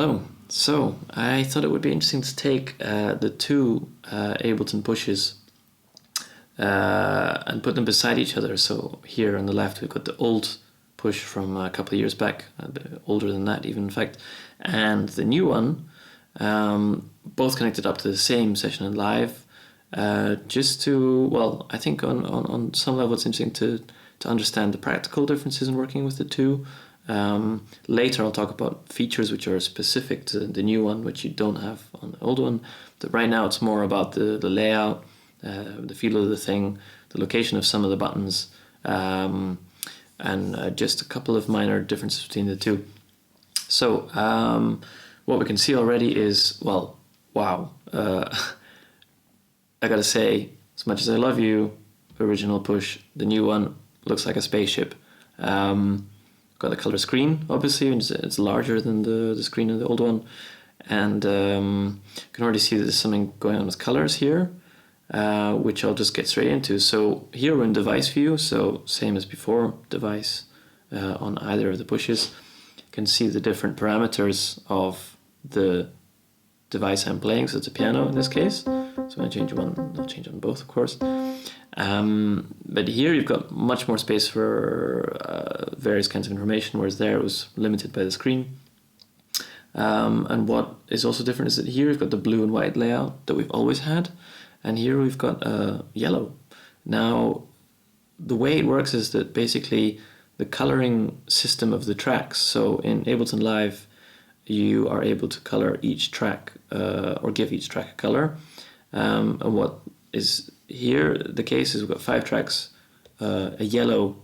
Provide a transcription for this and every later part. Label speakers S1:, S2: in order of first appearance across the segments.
S1: Hello. So I thought it would be interesting to take the two Ableton pushes and put them beside each other. So here on the left we've got the old push from a couple of years back, older than that even in fact, and the new one, both connected up to the same session and live, just to, well, I think on some level it's interesting to understand the practical differences in working with the two. Later I'll talk about features which are specific to the new one, which you don't have on the old one. But right now it's more about the layout, the feel of the thing, the location of some of the buttons, and just a couple of minor differences between the two. So what we can see already is, well, wow. I gotta say, as much as I love you, original push, the new one looks like a spaceship. Got a color screen, obviously, it's larger than the screen of the old one, and you can already see that there's something going on with colors here, which I'll just get straight into. So here we're in device view, so same as before, device on either of the pushes. You can see the different parameters of the device I'm playing, so it's a piano in this case. So when I change one, I'll change on both, of course. But here you've got much more space for various kinds of information, whereas there it was limited by the screen. And what is also different is that here we've got the blue and white layout that we've always had, and here we've got yellow. Now, the way it works is that basically the coloring system of the tracks, so in Ableton Live, you are able to color each track or give each track a color. And what is here the case is we've got 5 tracks, a yellow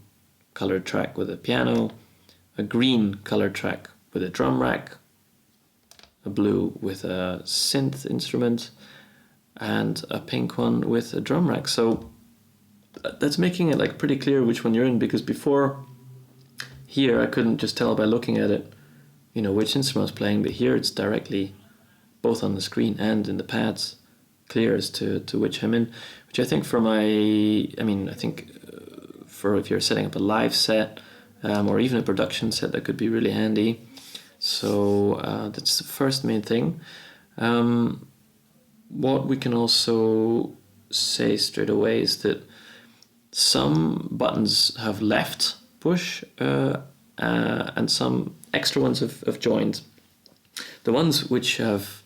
S1: colored track with a piano, a green colored track with a drum rack, a blue with a synth instrument, and a pink one with a drum rack. So that's making it like pretty clear which one you're in, because before here I couldn't just tell by looking at it, you know, which instrument I was playing, but here it's directly both on the screen and in the pads clear as to which I'm in, which I think for for if you're setting up a live set or even a production set, that could be really handy. So that's the first main thing. What we can also say straight away is that some buttons have left push and some extra ones have joined. The ones which have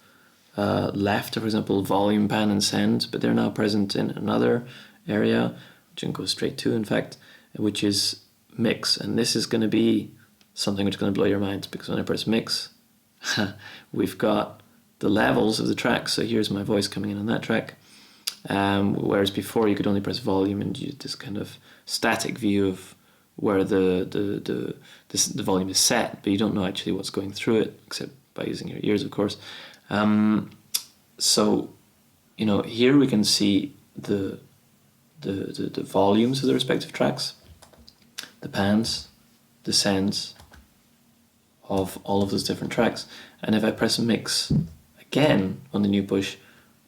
S1: left, for example, volume, pan and send, but they're now present in another area, which you can go straight to, in fact, which is mix. And this is going to be something which is going to blow your mind, because when I press mix, we've got the levels of the tracks. So here's my voice coming in on that track, whereas before you could only press volume and you this kind of static view of where the volume is set, but you don't know actually what's going through it, except by using your ears, of course. So, you know, here we can see the volumes of the respective tracks, the pans, the sends of all of those different tracks. And if I press mix again on the new push,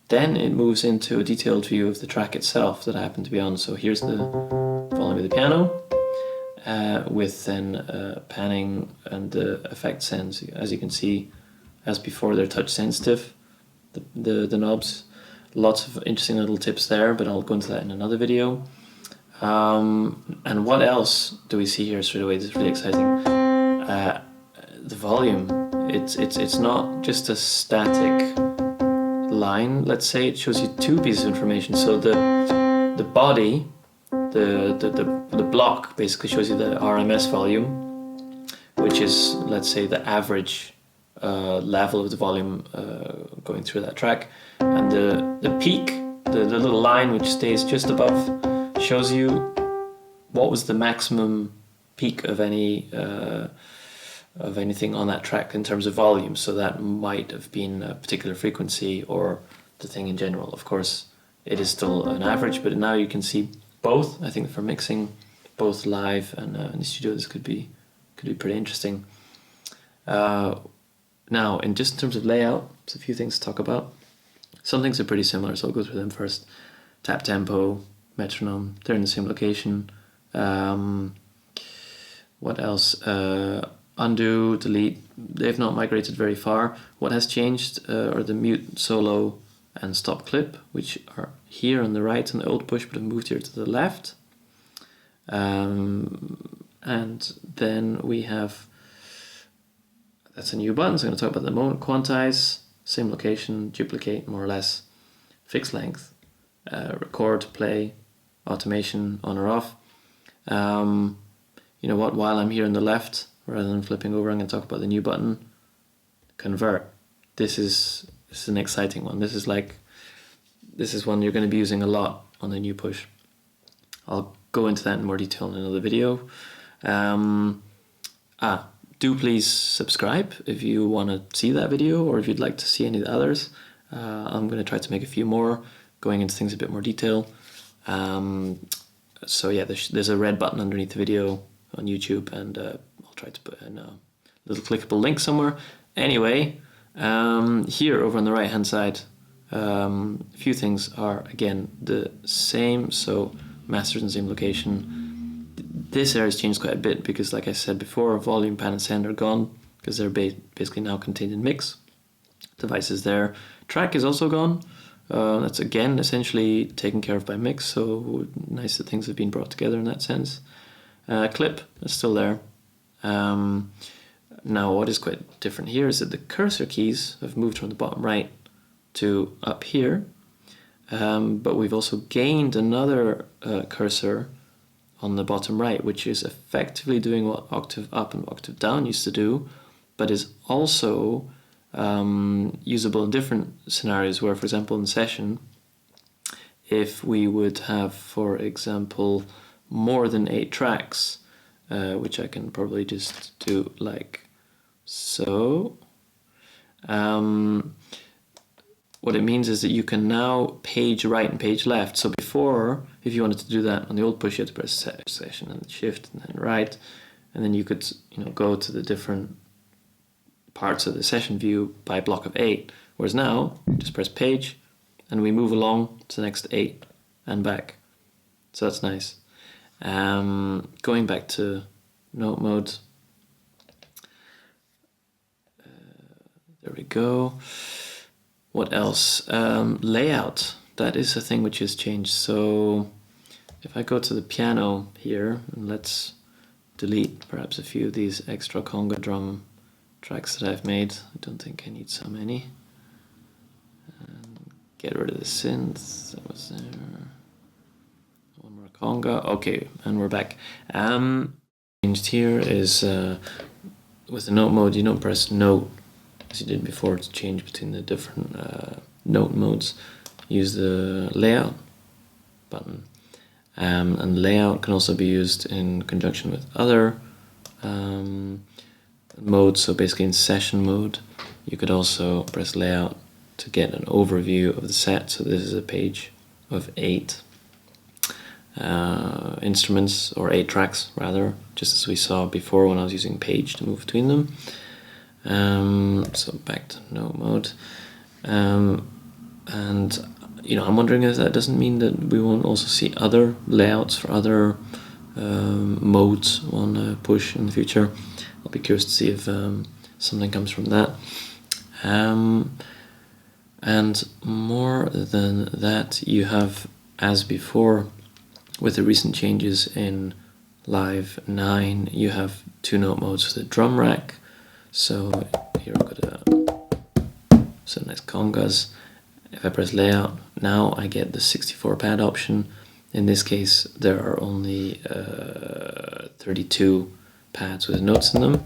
S1: then it moves into a detailed view of the track itself that I happen to be on. So here's the volume of the piano, with then panning and the effect sends. As you can see, as before, they're touch sensitive, the knobs. Lots of interesting little tips there, but I'll go into that in another video. And what else do we see here straight away? This is really exciting. The volume. It's not just a static line. Let's say it shows you 2 pieces of information. So the body, the block basically shows you the RMS volume, which is, let's say, the average level of the volume going through that track, and the peak, the little line which stays just above, shows you what was the maximum peak of anything on that track in terms of volume. So that might have been a particular frequency or the thing in general. Of course, it is still an average, but now you can see both. I think for mixing both live and in the studio, this could be pretty interesting. Now, in terms of layout, there's a few things to talk about. Some things are pretty similar, so I'll go through them first. Tap tempo, metronome, they're in the same location. What else? undo, delete. They've not migrated very far. What has changed are the mute, solo, and stop clip, which are here on the right on the old push, but have moved here to the left. And then we have, that's a new button, so I'm going to talk about the moment. Quantize, same location, duplicate, more or less, fixed length, record, play, automation, on or off. You know what, while I'm here on the left, rather than flipping over, I'm going to talk about the new button, convert. This is an exciting one. This is one you're going to be using a lot on the new push. I'll go into that in more detail in another video. Do please subscribe if you want to see that video, or if you'd like to see any of the others. I'm going to try to make a few more, going into things a bit more detail. So yeah, there's a red button underneath the video on YouTube, and I'll try to put in a little clickable link somewhere. Anyway, here over on the right hand side, a few things are again the same, so masters in the same location. This area has changed quite a bit because, like I said before, volume, pan and send are gone because they're basically now contained in mix. Device is there. Track is also gone. That's again essentially taken care of by mix, so nice that things have been brought together in that sense. Clip is still there. Now what is quite different here is that the cursor keys have moved from the bottom right to up here, but we've also gained another cursor on the bottom right, which is effectively doing what octave up and octave down used to do, but is also usable in different scenarios where, for example, in session, if we would have, for example, more than 8 tracks, which I can probably just do like so. What it means is that you can now page right and page left. So before, if you wanted to do that on the old push, you had to press session and shift and then right, and then you could go to the different parts of the session view by block of 8. Whereas now, just press page, and we move along to the next 8 and back. So that's nice. Going back to note mode. There we go. What else? Layout. That is a thing which has changed. So if I go to the piano here, and let's delete perhaps a few of these extra conga drum tracks that I've made. I don't think I need so many. And get rid of the synth. That was there. One more conga. Okay, and we're back. Changed here is with the note mode, you don't press note as you did before to change between the different note modes. Use the layout button, and layout can also be used in conjunction with other modes. So basically in session mode you could also press layout to get an overview of the set. So this is a page of 8 instruments, or 8 tracks rather, just as we saw before when I was using page to move between them. So back to note mode, and I'm wondering if that doesn't mean that we won't also see other layouts for other modes on push in the future. I'll be curious to see if something comes from that. And more than that, you have, as before, with the recent changes in Live 9, you have 2 note modes for the drum rack. So here I've got some nice congas. If I press layout, now I get the 64 pad option. In this case, there are only 32 pads with notes in them.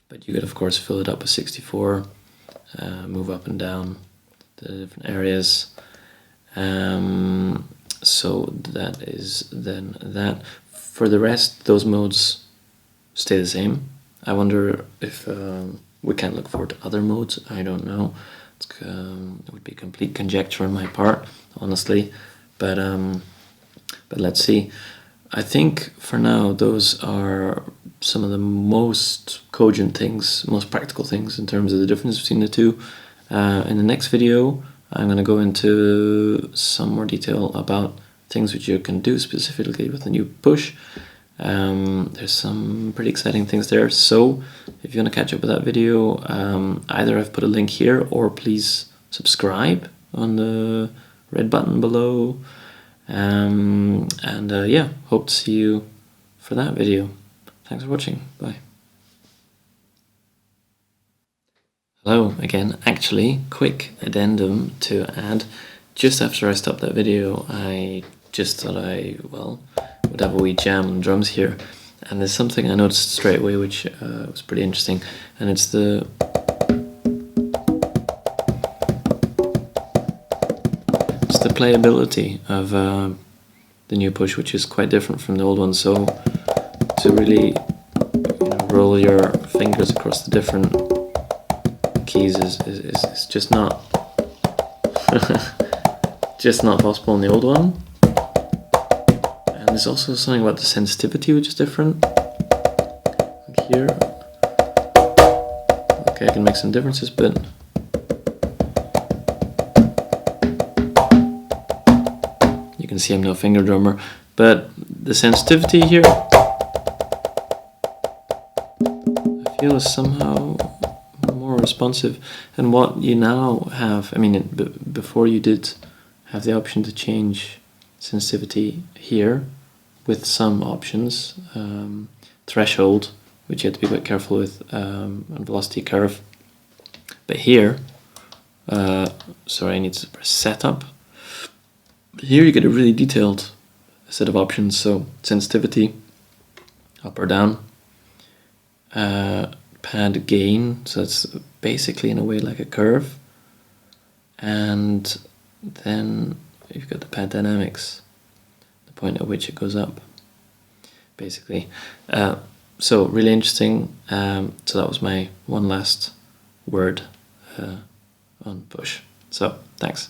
S1: But you could, of course, fill it up with 64, move up and down the different areas. So that is then that. For the rest, those modes stay the same. I wonder if we can look forward to other modes. I don't know. It would be complete conjecture on my part, honestly. But let's see. I think for now those are some of the most cogent things, most practical things in terms of the difference between the two. In the next video, I'm going to go into some more detail about things which you can do specifically with the new push. There's some pretty exciting things there. So if you want to catch up with that video, either I've put a link here, or please subscribe on the red button below. Yeah, hope to see you for that video. Thanks for watching. Bye. Hello again. Actually, quick addendum to add. Just after I stopped that video, I just thought would have a wee jam on drums here, and there's something I noticed straight away which was pretty interesting, and it's the playability of the new push, which is quite different from the old one. So to really roll your fingers across the different keys is just not just not possible in the old one. And there's also something about the sensitivity which is different. Like here, okay, I can make some differences, but you can see I'm no finger drummer, but the sensitivity here I feel is somehow more responsive. And what you now have, I mean, before you did have the option to change sensitivity here with some options, threshold, which you have to be quite careful with, and velocity curve. But here, sorry, I need to press setup. Here you get a really detailed set of options. So sensitivity, up or down, pad gain, so it's basically in a way like a curve, and then you've got the pad dynamics, the point at which it goes up, basically. So really interesting. So that was my one last word on push. So thanks.